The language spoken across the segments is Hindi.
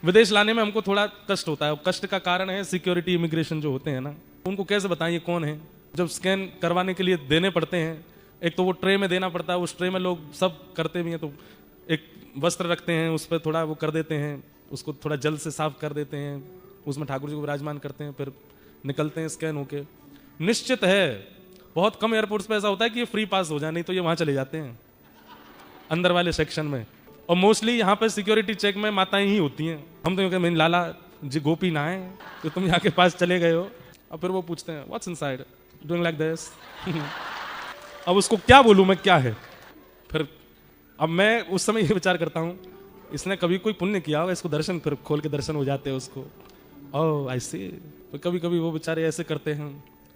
विदेश लाने में हमको थोड़ा कष्ट होता है, और कष्ट का कारण है सिक्योरिटी इमिग्रेशन जो होते हैं ना, उनको कैसे बताएं ये कौन है। जब स्कैन करवाने के लिए देने पड़ते हैं, एक तो वो ट्रे में देना पड़ता है, उस ट्रे में लोग सब करते भी हैं, तो एक वस्त्र रखते हैं, उस पर थोड़ा वो कर देते हैं, उसको थोड़ा जल से साफ कर देते हैं, उसमें ठाकुर जी को विराजमान करते हैं, फिर निकलते हैं स्कैन होके। निश्चित है बहुत कम एयरपोर्ट्स पे ऐसा होता है कि ये फ्री पास हो जाए, नहीं तो ये वहां चले जाते हैं अंदर वाले सेक्शन में। और मोस्टली यहाँ पे सिक्योरिटी चेक में माताएं ही होती हैं। हम तो यूँ मेन लाला जी गोपी ना है तो तुम यहाँ के पास चले गए हो, और फिर वो पूछते हैं what's inside, doing like this. अब उसको क्या बोलूँ मैं, क्या है। फिर अब मैं उस समय ये विचार करता हूँ, इसने कभी कोई पुण्य किया होगा, इसको दर्शन फिर खोल के दर्शन हो जाते हैं उसको। ओह आई सी। तो कभी कभी वो बेचारे ऐसे करते हैं,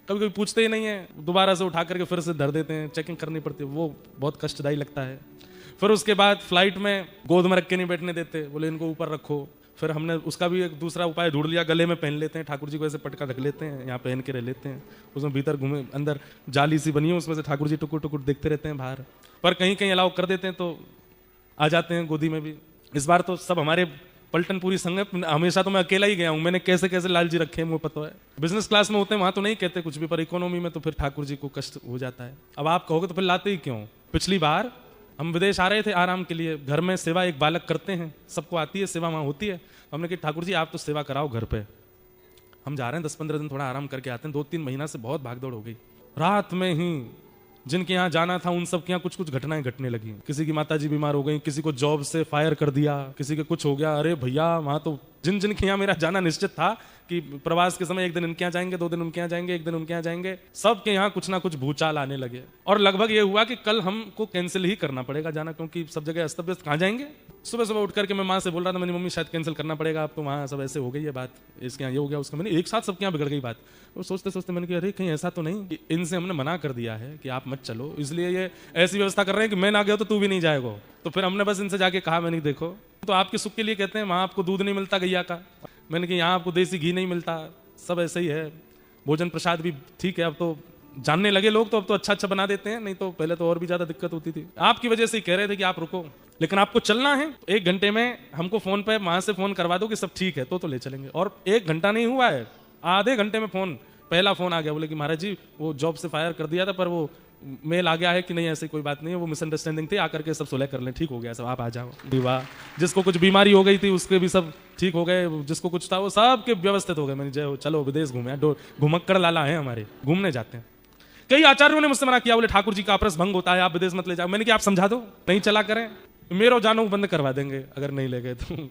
कभी कभी पूछते ही नहीं है, दोबारा से उठा करके फिर से धर देते हैं, चेकिंग करनी पड़ती है, वो बहुत कष्टदायी लगता है। फिर उसके बाद फ्लाइट में गोद में रख के नहीं बैठने देते, बोले इनको ऊपर रखो। फिर हमने उसका भी एक दूसरा उपाय ढूंढ लिया, गले में पहन लेते हैं, ठाकुर जी को ऐसे पटका रख लेते हैं, यहाँ पहन के रह लेते हैं, उसमें भीतर घूमे, अंदर जाली सी बनी है, उसमें से ठाकुर जी टुकुर टुकुर देखते रहते हैं बाहर। पर कहीं कहीं अलाउ कर देते हैं तो आ जाते हैं गोदी में भी। इस बार तो सब हमारे पलटन पूरी संग है, हमेशा तो मैं अकेला ही गया हूँ, मैंने कैसे कैसे लाल जी रखे हैं मुझे पता है। बिजनेस क्लास में होते हैं वहां तो नहीं कहते कुछ भी, पर इकोनॉमी में तो फिर ठाकुर जी को कष्ट हो जाता है। अब आप कहोगे तो फिर लाते ही क्यों। पिछली बार हम विदेश आ रहे थे आराम के लिए, घर में सेवा एक बालक करते हैं, सबको आती है सेवा, वहां होती है। हमने कहा ठाकुर जी आप तो सेवा कराओ घर पे, हम जा रहे हैं 10-15 दिन थोड़ा आराम करके आते हैं। 2-3 महीना से बहुत भागदौड़ हो गई। रात में ही जिनके यहाँ जाना था उन सब के यहाँ कुछ कुछ घटनाएं घटने लगी। किसी की माताजी बीमार हो गई, किसी को जॉब से फायर कर दिया, किसी के कुछ हो गया। अरे भैया वहां तो जिन जिन के यहाँ मेरा जाना निश्चित था कि प्रवास के समय एक दिन इनके यहाँ जाएंगे, 2 दिन उनके यहाँ जाएंगे, एक दिन उनके यहाँ जाएंगे, सब के यहाँ कुछ ना कुछ भूचाल आने लगे। और लगभग ये हुआ कि कल हमको कैंसिल ही करना पड़ेगा जाना, क्योंकि सब जगह अस्त व्यस्त, कहाँ जाएंगे। सुबह सुबह उठ करके मैं माँ से बोल रहा था, मेरी मम्मी शायद कैंसिल करना पड़ेगा, अब तो वहाँ सब ऐसे हो गई है बात, इसके यहाँ ये हो गया, उसका। मैंने एक साथ सबके यहाँ बिगड़ गई बात। वो सोचते सोचते मैंने कहा अरे कहीं ऐसा तो नहीं, इनसे हमने मना कर दिया है कि आप मत चलो, इसलिए ये ऐसी व्यवस्था कर रहे हैं कि मैं ना गया तो तू भी नहीं जाएगा। तो फिर हमने बस इनसे जाके कहा, मैंने देखो तो आपके सुख के लिए कहते हैं, वहाँ आपको दूध नहीं मिलता गैया का, मैंने कहा यहाँ आपको देसी घी नहीं मिलता, सब ऐसे ही है, भोजन प्रसाद भी ठीक है, अब तो जानने लगे लोग तो अब तो अच्छा अच्छा बना देते हैं, नहीं तो पहले तो और भी ज्यादा दिक्कत होती थी। आपकी वजह से ही कह रहे थे कि आप रुको, लेकिन आपको चलना है 1 घंटे में हमको फोन पे वहां से फोन करवा दो कि सब ठीक है तो ले चलेंगे। और 1 घंटा नहीं हुआ है, आधे घंटे में पहला फोन आ गया, बोले कि महाराज जी वो जॉब से फायर कर दिया था, पर वो मेल आ गया है कि नहीं ऐसी कोई बात नहीं है, वो मिसअंडरस्टैंडिंग थी, आकर के सब सुलह कर लें, ठीक हो गया सब, आप आ जाओ। वाह, जिसको कुछ बीमारी हो गई थी उसके भी सब ठीक हो गए, जिसको कुछ था वो सब के व्यवस्थित हो गए। मैंने जय हो, चलो विदेश घूमे, घुमक्कड़ लाला है हमारे, घूमने जाते हैं। कई आचार्यों ने मुझसे मना किया, बोले ठाकुर जी का अपरस भंग होता है, आप विदेश मत ले जाओ। मैंने कहा आप समझा दो, नहीं चला करें, मेरो जानो बंद करवा देंगे अगर नहीं ले गए तो।